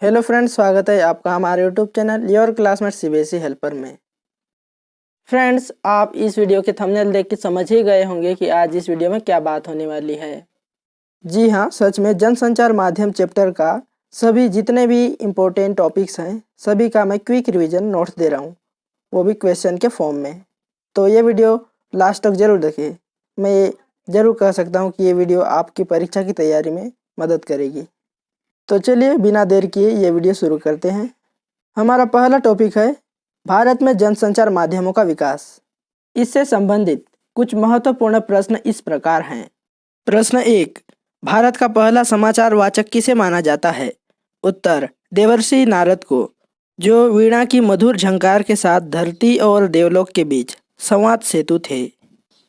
Hello friends, स्वागत है आपका हमारे YouTube channel your classmate CBSE helper में। फ्रेंड्स, आप इस वीडियो के थंबनेल देख के समझ ही गए होंगे कि आज इस वीडियो में क्या बात होने वाली है। जी हाँ, सच में जनसंचार माध्यम चैप्टर का सभी जितने भी इम्पोर्टेंट टॉपिक्स हैं सभी का मैं क्विक रिवीजन नोट्स दे रहा हूँ, वो भी क्वेश्चन के फॉर्म में। तो ये वीडियो लास्ट तक ज़रूर देखिए। मैं ये ज़रूर कह सकता हूँ कि ये वीडियो आपकी परीक्षा की तैयारी में मदद करेगी। तो चलिए बिना देर किए ये वीडियो शुरू करते हैं। हमारा पहला टॉपिक है भारत में जनसंचार माध्यमों का विकास। इससे संबंधित कुछ महत्वपूर्ण प्रश्न इस प्रकार हैं। प्रश्न 1, भारत का पहला समाचार वाचक किसे माना जाता है? उत्तर, देवर्षि नारद को, जो वीणा की मधुर झंकार के साथ धरती और देवलोक के बीच संवाद सेतु थे।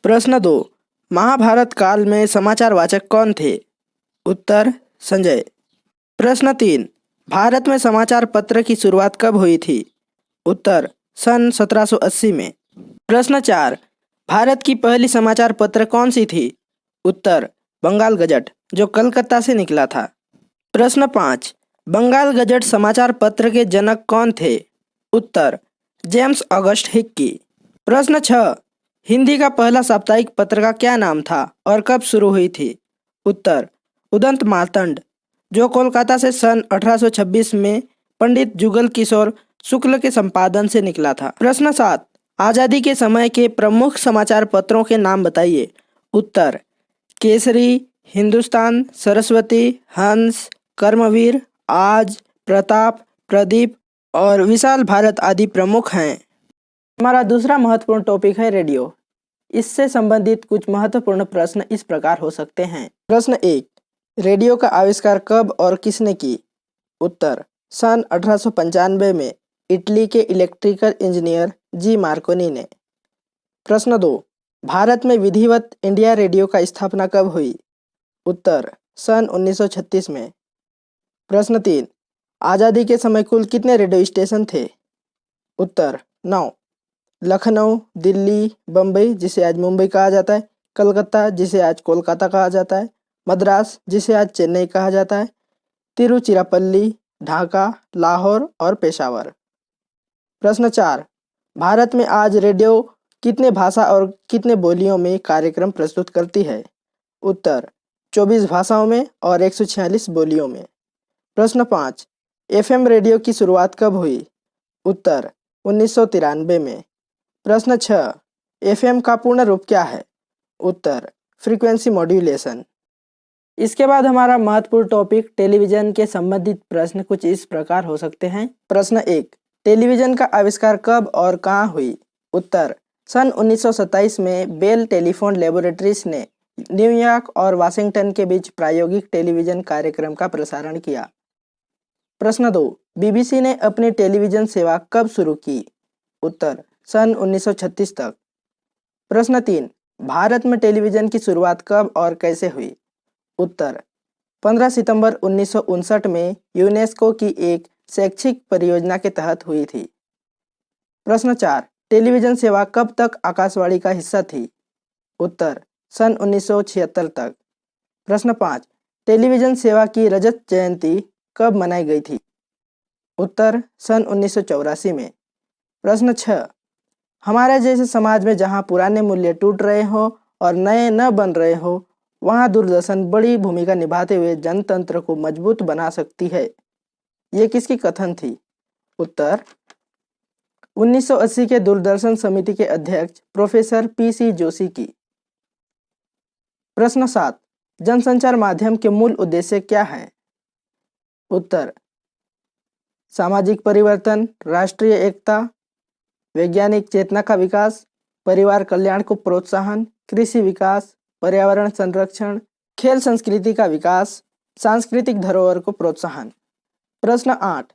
प्रश्न 2, महाभारत काल में समाचार वाचक कौन थे? उत्तर, संजय। प्रश्न 3, भारत में समाचार पत्र की शुरुआत कब हुई थी? उत्तर, सन 1780 में। प्रश्न 4, भारत की पहली समाचार पत्र कौन सी थी? उत्तर, बंगाल गजट, जो कलकत्ता से निकला था। प्रश्न 5, बंगाल गजट समाचार पत्र के जनक कौन थे? उत्तर, जेम्स ऑगस्ट हिक्की। प्रश्न 6, हिंदी का पहला साप्ताहिक पत्र का क्या नाम था और कब शुरू हुई थी? उत्तर, उदंत मार्तंड, जो कोलकाता से सन 1826 में पंडित जुगल किशोर शुक्ल के संपादन से निकला था। प्रश्न 7, आज़ादी के समय के प्रमुख समाचार पत्रों के नाम बताइए। उत्तर, केसरी, हिंदुस्तान, सरस्वती, हंस, कर्मवीर, आज, प्रताप, प्रदीप और विशाल भारत आदि प्रमुख हैं। हमारा दूसरा महत्वपूर्ण टॉपिक है रेडियो। इससे संबंधित कुछ महत्वपूर्ण प्रश्न इस प्रकार हो सकते हैं। प्रश्न 1, रेडियो का आविष्कार कब और किसने की? उत्तर, सन 1895 में इटली के इलेक्ट्रिकल इंजीनियर जी मार्कोनी ने। प्रश्न 2, भारत में विधिवत इंडिया रेडियो का स्थापना कब हुई? उत्तर, सन 1936 में। प्रश्न 3, आज़ादी के समय कुल कितने रेडियो स्टेशन थे? उत्तर, 9। लखनऊ, दिल्ली, बम्बई जिसे आज मुंबई कहा जाता है, कलकत्ता जिसे आज कोलकाता कहा जाता है, मद्रास जिसे आज चेन्नई कहा जाता है, तिरुचिरापल्ली, ढाका, लाहौर और पेशावर। प्रश्न 4, भारत में आज रेडियो कितने भाषा और कितने बोलियों में कार्यक्रम प्रस्तुत करती है? उत्तर, 24 भाषाओं में और 146 बोलियों में। प्रश्न 5, एफएम रेडियो की शुरुआत कब हुई? उत्तर, 1993 में। प्रश्न 6, एफएम का पूर्ण रूप क्या है? उत्तर, फ्रीक्वेंसी मॉड्यूलेशन। इसके बाद हमारा महत्वपूर्ण टॉपिक टेलीविजन के संबंधित प्रश्न कुछ इस प्रकार हो सकते हैं। प्रश्न 1, टेलीविजन का आविष्कार कब और कहाँ हुई? उत्तर, सन 1927 में बेल टेलीफोन लेबोरेटरीज ने न्यूयॉर्क और वाशिंगटन के बीच प्रायोगिक टेलीविजन कार्यक्रम का प्रसारण किया। प्रश्न 2, बीबीसी ने अपनी टेलीविजन सेवा कब शुरू की? उत्तर, सन 1936 तक। प्रश्न 3, भारत में टेलीविजन की शुरुआत कब और कैसे हुई? उत्तर, 15 सितंबर 1959 में यूनेस्को की एक शैक्षिक परियोजना के तहत हुई थी। प्रश्न 4, टेलीविजन सेवा कब तक आकाशवाणी का हिस्सा थी? उत्तर, सन 1976 तक। प्रश्न 5, टेलीविजन सेवा की रजत जयंती कब मनाई गई थी? उत्तर, सन 1984 में। प्रश्न 6, हमारे जैसे समाज में जहां पुराने मूल्य टूट रहे हो और नए न बन रहे हो, वहां दूरदर्शन बड़ी भूमिका निभाते हुए जनतंत्र को मजबूत बना सकती है। ये किसकी कथन थी? उत्तर, 1980 के दूरदर्शन समिति के अध्यक्ष प्रोफेसर पीसी जोशी की। प्रश्न 7, जनसंचार माध्यम के मूल उद्देश्य क्या हैं? उत्तर, सामाजिक परिवर्तन, राष्ट्रीय एकता, वैज्ञानिक चेतना का विकास, परिवार कल्याण को प्रोत्साहन, कृषि विकास, पर्यावरण संरक्षण, खेल संस्कृति का विकास, सांस्कृतिक धरोहर को प्रोत्साहन। प्रश्न 8,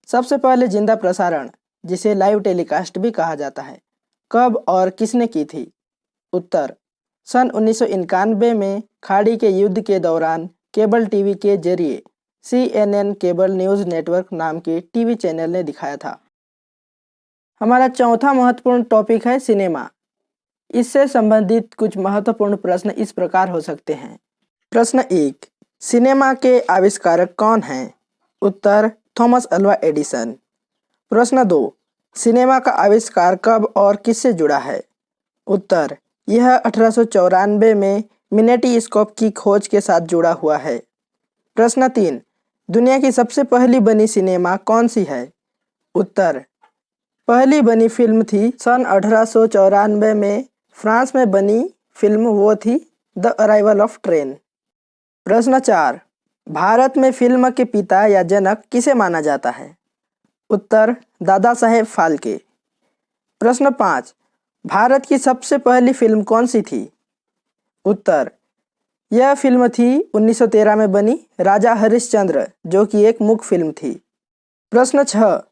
सबसे पहले जिंदा प्रसारण, जिसे लाइव टेलीकास्ट भी कहा जाता है, कब और किसने की थी? उत्तर, सन 1991 में खाड़ी के युद्ध के दौरान केबल टीवी के जरिए CNN केबल न्यूज़ नेटवर्क नाम के टीवी चैनल ने दिखाया था। हमारा चौथा महत्वपूर्ण टॉपिक है सिनेमा। इससे संबंधित कुछ महत्वपूर्ण प्रश्न इस प्रकार हो सकते हैं। प्रश्न 1, सिनेमा के आविष्कारक कौन हैं? उत्तर, थॉमस अल्वा एडिसन। प्रश्न 2, सिनेमा का आविष्कार कब और किससे जुड़ा है? उत्तर, यह 1894 में मिनेटिस्कोप की खोज के साथ जुड़ा हुआ है। प्रश्न 3, दुनिया की सबसे पहली बनी सिनेमा कौन सी है? उत्तर, पहली बनी फिल्म थी सन 1894 में फ्रांस में बनी फिल्म, वो थी द अराइवल ऑफ ट्रेन। प्रश्न 4, भारत में फिल्म के पिता या जनक किसे माना जाता है? उत्तर, दादा साहेब फाल्के। प्रश्न 5, भारत की सबसे पहली फिल्म कौन सी थी? उत्तर, यह फिल्म थी 1913 में बनी राजा हरिश्चंद्र, जो कि एक मूक फिल्म थी। प्रश्न 6,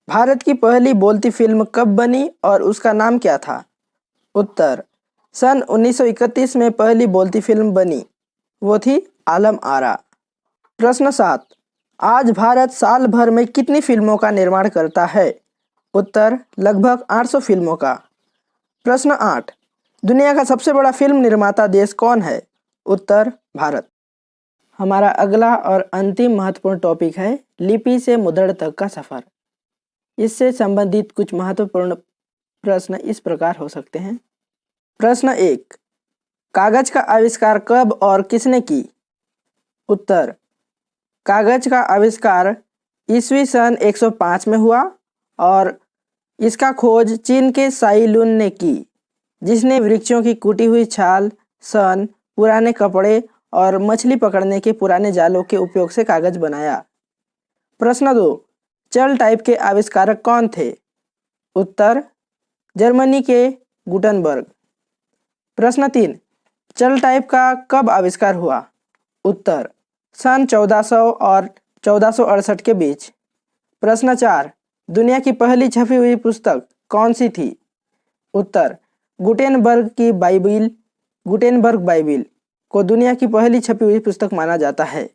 भारत की पहली बोलती फिल्म कब बनी और उसका नाम क्या था? उत्तर, सन 1931 में पहली बोलती फिल्म बनी, वो थी आलम आरा। प्रश्न 7, आज भारत साल भर में कितनी फिल्मों का निर्माण करता है? उत्तर, लगभग 800 फिल्मों का। प्रश्न 8, दुनिया का सबसे बड़ा फिल्म निर्माता देश कौन है? उत्तर, भारत। हमारा अगला और अंतिम महत्वपूर्ण टॉपिक है लिपि से मुद्रण तक का सफ़र। इससे संबंधित कुछ महत्वपूर्ण प्रश्न इस प्रकार हो सकते हैं। प्रश्न 1, कागज का आविष्कार कब और किसने की? उत्तर, कागज का आविष्कार ईस्वी सन 105 में हुआ और इसका खोज चीन के साई लुन ने की, जिसने वृक्षों की कूटी हुई छाल, सन, पुराने कपड़े और मछली पकड़ने के पुराने जालों के उपयोग से कागज बनाया। प्रश्न 2, चल टाइप के आविष्कारक कौन थे? उत्तर, जर्मनी के गुटनबर्ग। प्रश्न 3, चल टाइप का कब आविष्कार हुआ? उत्तर, सन 1400 और 1468 के बीच। प्रश्न 4, दुनिया की पहली छपी हुई पुस्तक कौन सी थी? उत्तर, गुटेनबर्ग बाइबिल को दुनिया की पहली छपी हुई पुस्तक माना जाता है।